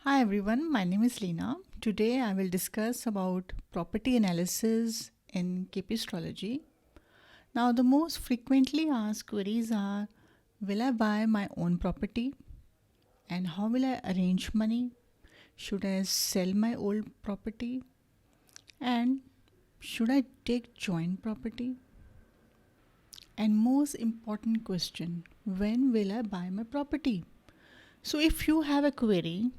Hi everyone, my name is Leena. Today I will discuss about property analysis in KP Astrology. Now the most frequently asked queries are, will I buy my own property? And how will I arrange money? Should I sell my old property? And should I take joint property? And most important question, when will I buy my property? So if you have a query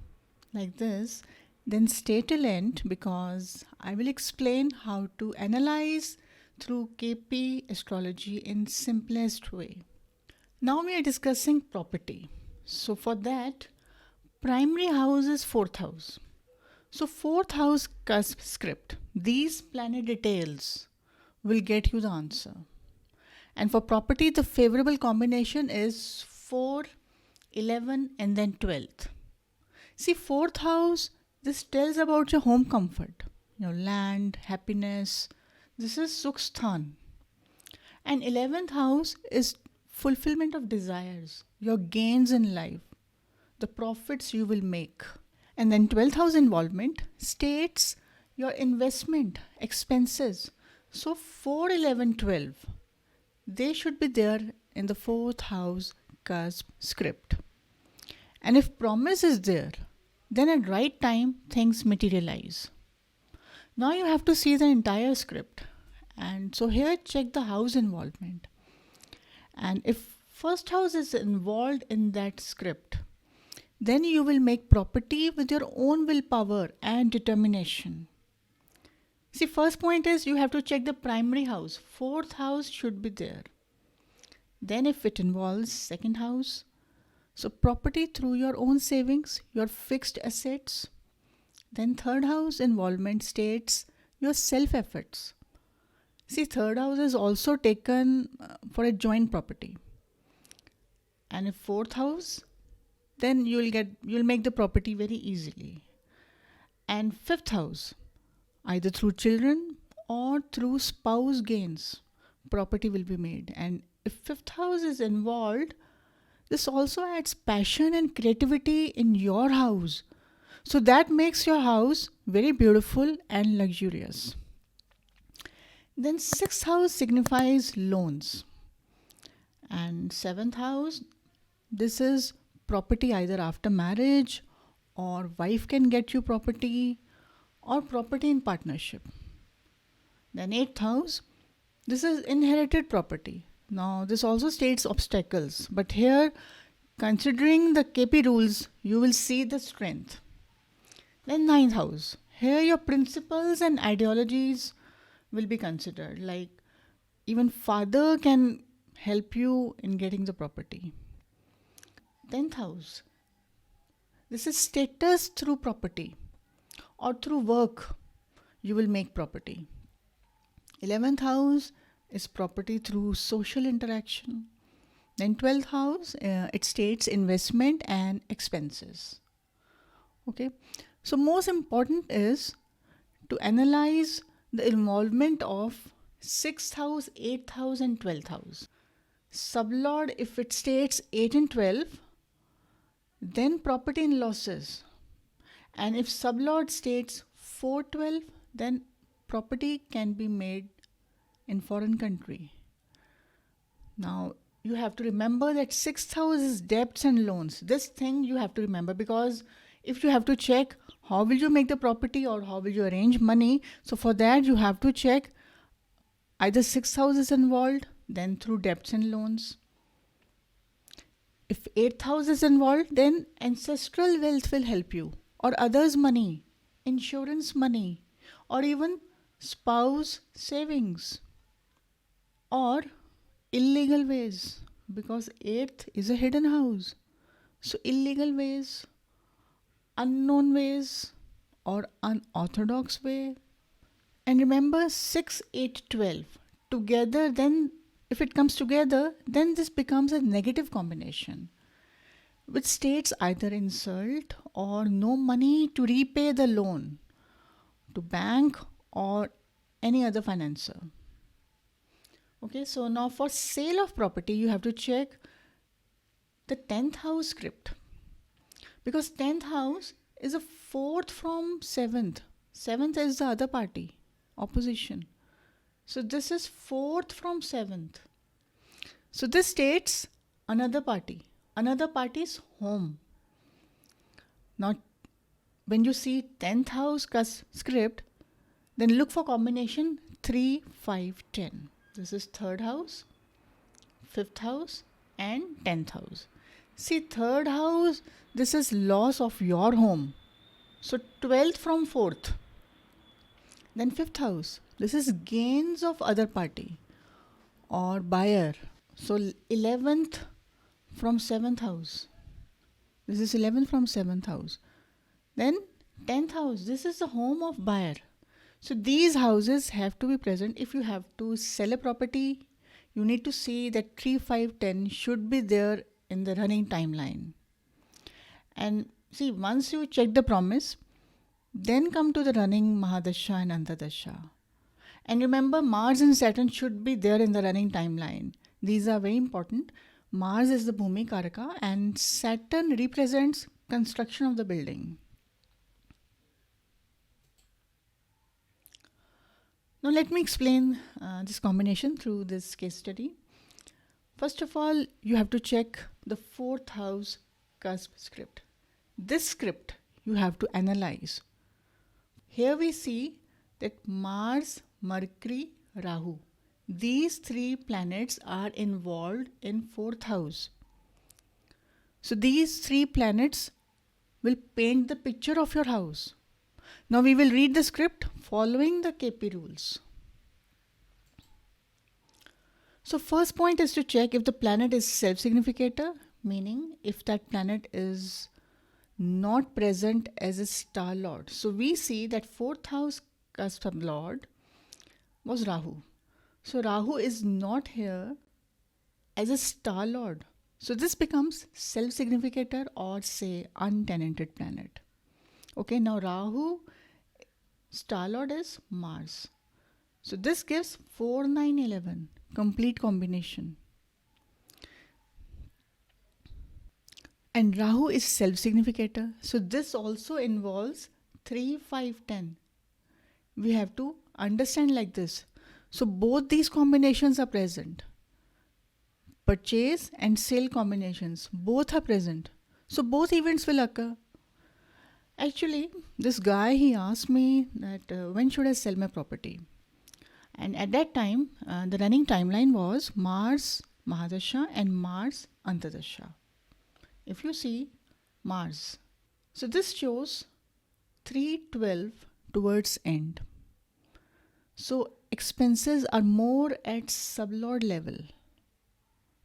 like this, then stay till end because I will explain how to analyze through KP astrology in simplest way. Now we are discussing property. So for that, primary house is fourth house. So fourth house cusp script. These planet details will get you the answer. And for property, the favorable combination is 4, 11 and then 12th. See, fourth house, this tells about your home comfort, your land, happiness. This is Suksthan. And 11th house is fulfillment of desires, your gains in life, the profits you will make. And then 12th house involvement states your investment, expenses. So 4, 11, 12, they should be there in the fourth house cusp script. And if promise is there, then at right time things materialize. Now you have to see the entire script. And so here check the house involvement. And if first house is involved in that script, then you will make property with your own willpower and determination. See, first point is you have to check the primary house. Fourth house should be there. Then if it involves second house, so property through your own savings, your fixed assets. Then third house involvement states your self efforts. See, third house is also taken for a joint property. And if fourth house, then you'll make the property very easily. And fifth house, either through children or through spouse gains, property will be made. And if fifth house is involved, this also adds passion and creativity in your house. So that makes your house very beautiful and luxurious. Then sixth house signifies loans. And seventh house, this is property either after marriage or wife can get you property or property in partnership. Then eighth house, this is inherited property. Now, this also states obstacles, but here, considering the KP rules, you will see the strength. Then ninth house. Here, your principles and ideologies will be considered. Like, even father can help you in getting the property. 10th house. This is status through property or through work. You will make property. 11th house is property through social interaction. Then 12th house, it states investment and expenses. Okay, so most important is to analyze the involvement of 6th house, 8th house and 12th house. Sublord, if it states 8 and 12, then property in losses. And if sublord states 4, 12, then property can be made in foreign country. Now you have to remember that sixth house is debts and loans. This thing you have to remember because if you have to check how will you make the property or how will you arrange money, so for that you have to check either sixth house is involved, then through debts and loans. If eighth house is involved, then ancestral wealth will help you, or others' money, insurance money, or even spouse savings, or illegal ways, because eighth is a hidden house. So illegal ways, unknown ways, or unorthodox way. And remember 6, 8, 12 together, then if it comes together, then this becomes a negative combination, which states either insult or no money to repay the loan to bank or any other financer. Okay, so now for sale of property, you have to check the 10th house script. Because 10th house is a fourth from seventh. Seventh is the other party, opposition. So this is fourth from seventh. So this states another party. Another party's home. Now, when you see 10th house script, then look for combination 3, 5, 10. This is third house, fifth house, and 10th house. See, third house, this is loss of your home. So 12th from 4th. Then fifth house, this is gains of other party or buyer. So 11th from 7th house. This is 11th from 7th house. Then 10th house, this is the home of buyer. So these houses have to be present. If you have to sell a property, you need to see that 3, 5, 10 should be there in the running timeline. And see, once you check the promise, then come to the running Mahadasha and Antardasha. And remember, Mars and Saturn should be there in the running timeline. These are very important. Mars is the Bhumi Karaka and Saturn represents construction of the building. Now let me explain this combination through this case study. First of all, you have to check the fourth house cusp script. This script you have to analyze. Here we see that Mars, Mercury, Rahu. These three planets are involved in fourth house. So these three planets will paint the picture of your house. Now we will read the script following the KP rules. So first point is to check if the planet is self-significator, meaning if that planet is not present as a star lord. So we see that fourth house cusp lord was Rahu. So Rahu is not here as a star lord. So this becomes self-significator or say untenanted planet. Okay, now Rahu star lord is Mars. So this gives 4, 9, 11, complete combination. And Rahu is self-significator. So this also involves 3, 5, 10. We have to understand like this. So both these combinations are present. Purchase and sale combinations, both are present. So both events will occur. Actually, this guy, he asked me that when should I sell my property? And at that time, the running timeline was Mars Mahadasha and Mars Antardasha. If you see Mars, so this shows 312 towards end. So expenses are more at sublord level.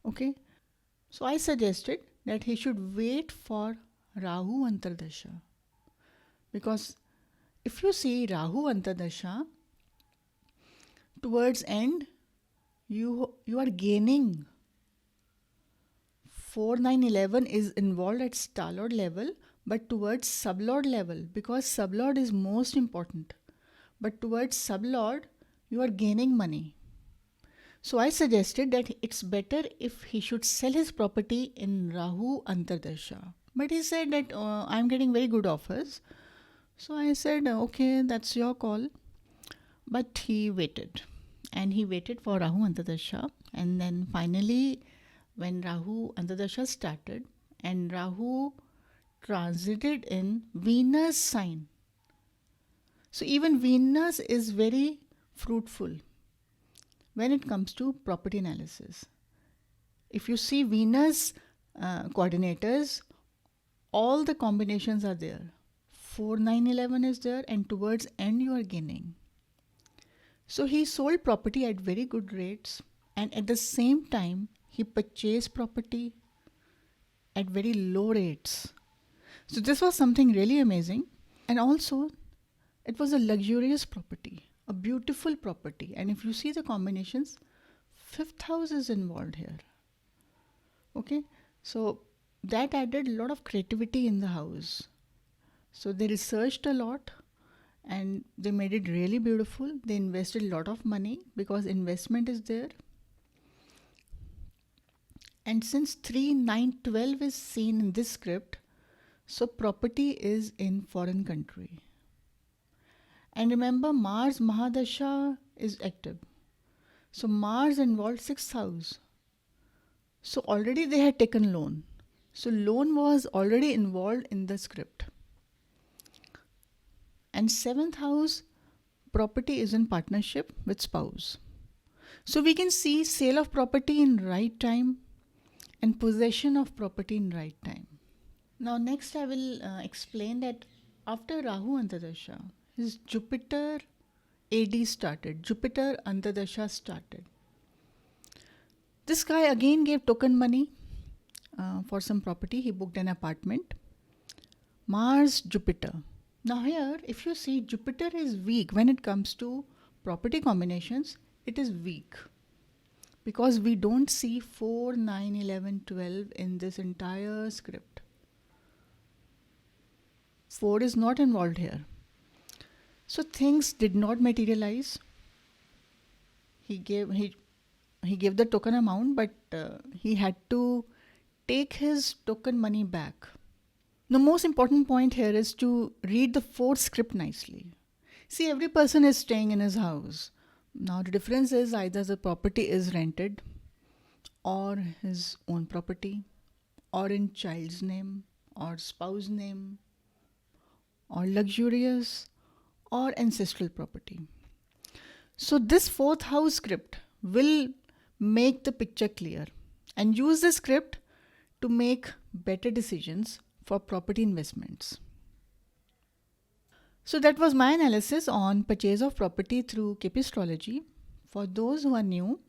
Okay, so I suggested that he should wait for Rahu Antardasha, because if you see Rahu Antardasha towards end, you are gaining. 4, 9, 11 is involved at star lord level, but towards sublord level, because sublord is most important. But towards sublord, you are gaining money. So I suggested that it's better if he should sell his property in Rahu Antardasha. But he said that I'm getting very good offers. So I said, okay, that's your call. But he waited. And he waited for Rahu Antardasha. And then finally, when Rahu Antardasha started and Rahu transited in Venus sign. So even Venus is very fruitful when it comes to property analysis. If you see Venus coordinators, all the combinations are there. 4, 9, 11 is there, and towards end you are gaining. So he sold property at very good rates, and at the same time he purchased property at very low rates. So this was something really amazing. And also it was a luxurious property, a beautiful property. And if you see the combinations, fifth house is involved here. Okay, so that added a lot of creativity in the house. So they researched a lot and they made it really beautiful. They invested a lot of money because investment is there. And since 3, 9, 12 is seen in this script, So property is in foreign country. And remember, Mars Mahadasha is active. So Mars involved 6th house. So already they had taken loan. So loan was already involved in the script. And 7th house, property is in partnership with spouse. So we can see sale of property in right time and possession of property in right time. Now next I will explain that after Rahu Antardasha, his Jupiter AD started. Jupiter Antardasha started. This guy again gave token money for some property. He booked an apartment. Mars, Jupiter. Now here, if you see, Jupiter is weak when it comes to property combinations. It is weak because we don't see 4, 9, 11, 12 in this entire script. 4 is not involved here. So things did not materialize. He gave the token amount, but he had to take his token money back. The most important point here is to read the 4th script nicely. See, every person is staying in his house. Now the difference is either the property is rented or his own property or in child's name or spouse name or luxurious or ancestral property. So this 4th house script will make the picture clear and use the script to make better decisions for property investments. So that was my analysis on purchase of property through KP Astrology. For those who are new,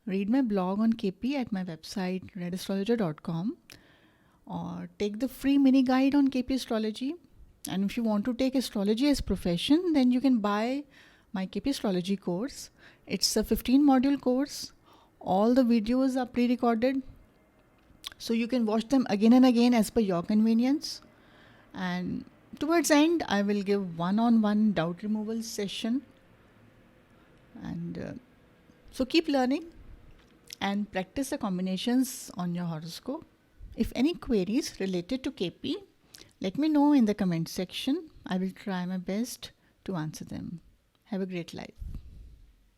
read my blog on KP at my website redastrologer.com or take the free mini guide on KP Astrology. And if you want to take astrology as profession, then you can buy my KP Astrology course. It's a 15-module course. All the videos are pre-recorded, so you can watch them again and again as per your convenience. And towards the end, I will give one-on-one doubt removal session. And so keep learning and practice the combinations on your horoscope. If any queries related to KP, let me know in the comment section. I will try my best to answer them. Have a great life.